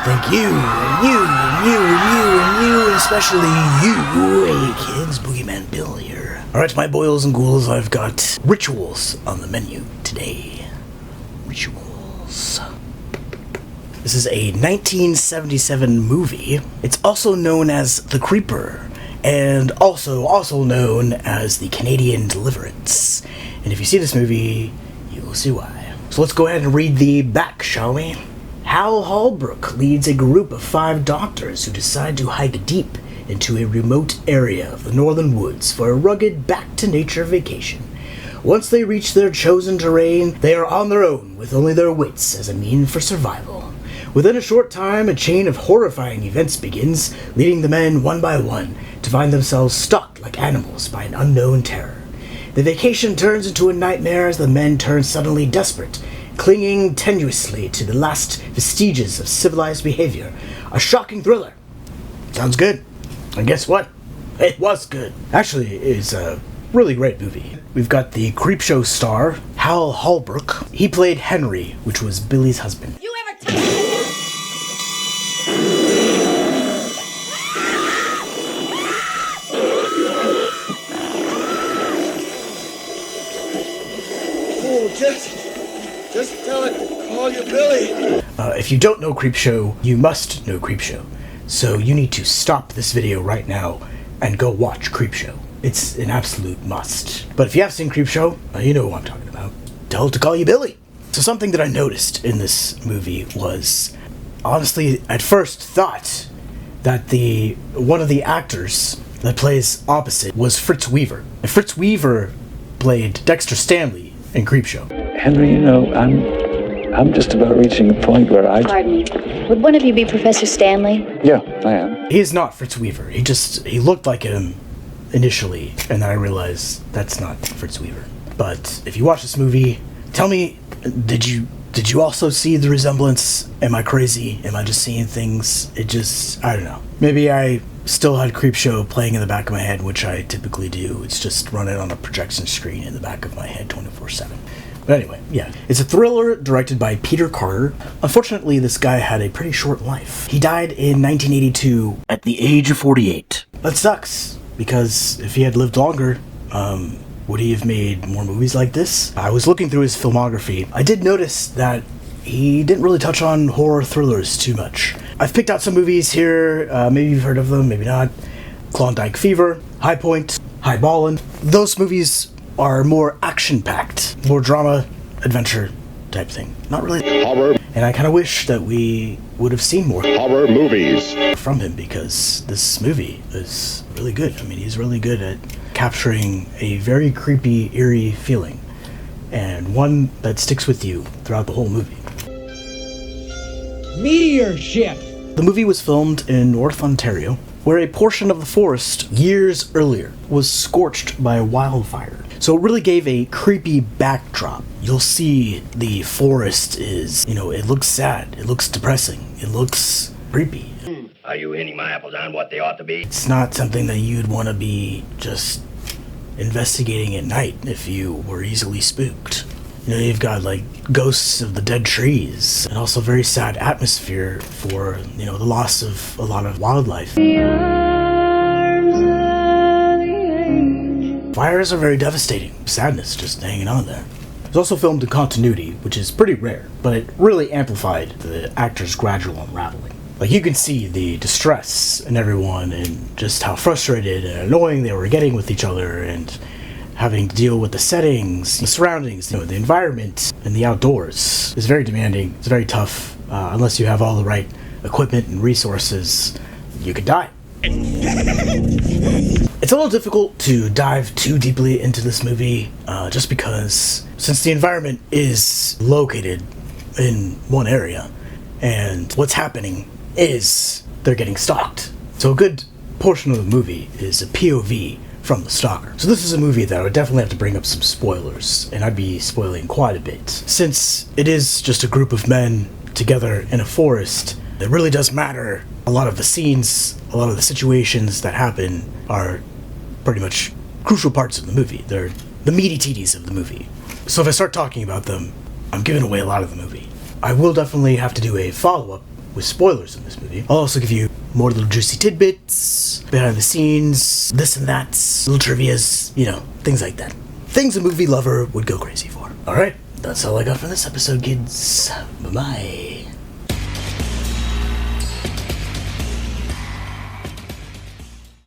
thank you, and you, and you, and you, and you, and especially you, hey kids, Boogeyman Bill here. Alright, my boils and ghouls, I've got rituals on the menu today. Rituals. This is a 1977 movie. It's also known as The Creeper, and also known as the Canadian Deliverance. And if you see this movie, you will see why. So let's go ahead and read the back, shall we? Hal Holbrook leads a group of 5 doctors who decide to hike deep into a remote area of the northern woods for a rugged back-to-nature vacation. Once they reach their chosen terrain, they are on their own with only their wits as a means for survival. Within a short time, a chain of horrifying events begins, leading the men one by one to find themselves stalked like animals by an unknown terror. The vacation turns into a nightmare as the men turn suddenly desperate, clinging tenuously to the last vestiges of civilized behavior. A shocking thriller. Sounds good. And guess what? It was good. Actually, it's a really great movie. We've got the Creepshow star, Hal Holbrook. He played Henry, which was Billy's husband. You ever touch Just tell it to call you Billy. If you don't know Creepshow, you must know Creepshow. So you need to stop this video right now and go watch Creepshow. It's an absolute must. But if you have seen Creepshow, you know what I'm talking about. Tell it to call you Billy. So something that I noticed in this movie was, honestly, at first thought that one of the actors that plays opposite was Fritz Weaver. And Fritz Weaver played Dexter Stanley in Creepshow. Henry, you know, I'm just about reaching a point where Pardon me. Would one of you be Professor Stanley? Yeah, I am. He is not Fritz Weaver. He looked like him initially, and then I realized that's not Fritz Weaver. But if you watch this movie, tell me, did you also see the resemblance? Am I crazy? Am I just seeing things? I don't know. Maybe I still had Creepshow playing in the back of my head, which I typically do. It's just running on a projection screen in the back of my head 24/7. But anyway, yeah. It's a thriller directed by Peter Carter. Unfortunately, this guy had a pretty short life. He died in 1982 at the age of 48. That sucks, because if he had lived longer, would he have made more movies like this? I was looking through his filmography. I did notice that he didn't really touch on horror thrillers too much. I've picked out some movies here. Maybe you've heard of them, maybe not. Klondike Fever, High Point, High Ballin'. Those movies are more action-packed, more drama, adventure type thing. Not really Horror. And I kind of wish that we would have seen more Horror movies. from him, because this movie is really good. I mean, he's really good at capturing a very creepy, eerie feeling, and one that sticks with you throughout the whole movie. Meteor ship. The movie was filmed in North Ontario, where a portion of the forest years earlier was scorched by a wildfire. So it really gave a creepy backdrop. You'll see the forest is, it looks sad, it looks depressing, it looks creepy. Are you hitting my apples on what they ought to be? It's not something that you'd want to be just investigating at night if you were easily spooked. You've got ghosts of the dead trees, and also very sad atmosphere for, the loss of a lot of wildlife. Fires are very devastating. Sadness just hanging on there. It was also filmed in continuity, which is pretty rare, but it really amplified the actors' gradual unraveling. You can see the distress in everyone and just how frustrated and annoying they were getting with each other, and having to deal with the settings, the surroundings, the environment, and the outdoors. It's very demanding. It's very tough. Unless you have all the right equipment and resources, you could die. It's a little difficult to dive too deeply into this movie, just because since the environment is located in one area, and what's happening is they're getting stalked. So a good portion of the movie is a POV from the stalker. So this is a movie that I would definitely have to bring up some spoilers, and I'd be spoiling quite a bit. Since it is just a group of men together in a forest, it really does matter. A lot of the scenes, a lot of the situations that happen are pretty much crucial parts of the movie. They're the meaty titties of the movie. So if I start talking about them, I'm giving away a lot of the movie. I will definitely have to do a follow-up with spoilers in this movie. I'll also give you more little juicy tidbits, behind the scenes, this and that, little trivias, you know, things like that. Things a movie lover would go crazy for. Alright, that's all I got for this episode, kids. Bye-bye.